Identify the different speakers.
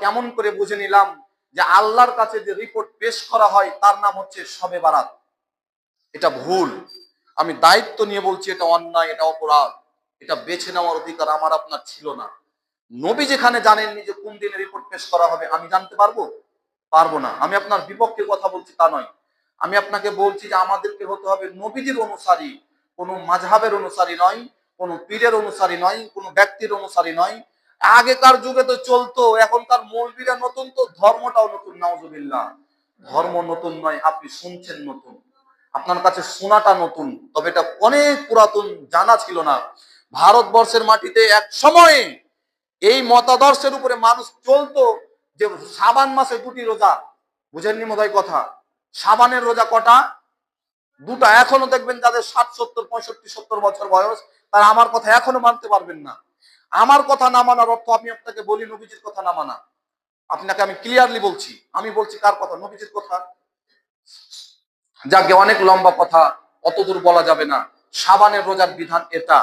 Speaker 1: কেমন করে বুঝে নিলাম যে আল্লাহর কাছে যে রিপোর্ট পেশ করা হয় তার নাম হচ্ছে শবে বারাত। এটা ভুল। আমি দায়িত্ব নিয়ে বলছি, এটা অন্যায়, এটা অপরাধ। এটা বেছে নেওয়ার অধিকার আমার আপনার ছিল না। নবী যেখানে জানেননি যে কোন দিনে রিপোর্ট পেশ করা হবে, আমি জানতে পারবো? পারবো না। আমি আপনার বিপক্ষে কথা বলছি তা নয়। আমি আপনাকে বলছি যে আমাদেরকে হতে হবে নবীজির অনুসারী, কোনো মাযহাবের অনুসারী নয়, কোনো পীরের অনুসারী নয়, কোনো ব্যক্তির অনুসারী নয়। আগেকার যুগে তো চলতো, এখনকার মৌলবীরা নতুন, তো ধর্মটাও নতুন। নাউজুবিল্লাহ। ধর্ম নতুন নয়, আপনি শুনছেন নতুন, আপনার কাছে শোনাটা নতুন, তবে এটা অনেক পুরাতন, জানা ছিল না। ভারতবর্ষের মাটিতে এক সময়ে এই মতাদর্শের উপরে মানুষ চলতো যে শাবান মাসে 2টি রোজা। বুঝেননি মনে হয় কথা? শাবানের রোজা কটা? 2টা। এখনো দেখবেন যাদের 60, 70, 65, 70 বছর বয়স, তারা আমার কথা এখনো মানতে পারবেন না। আমার কথা না মানার অর্থ, আমি আপনাকে বলি নবীজির কথা না মানা। আপনাকে আমি ক্লিয়ারলি বলছি, আমি বলছি কার কথা? নবীজির কথা। যাকে অনেক লম্বা কথা, অত দূর বলা যাবে না। শাবানের রোজার বিধান এটা।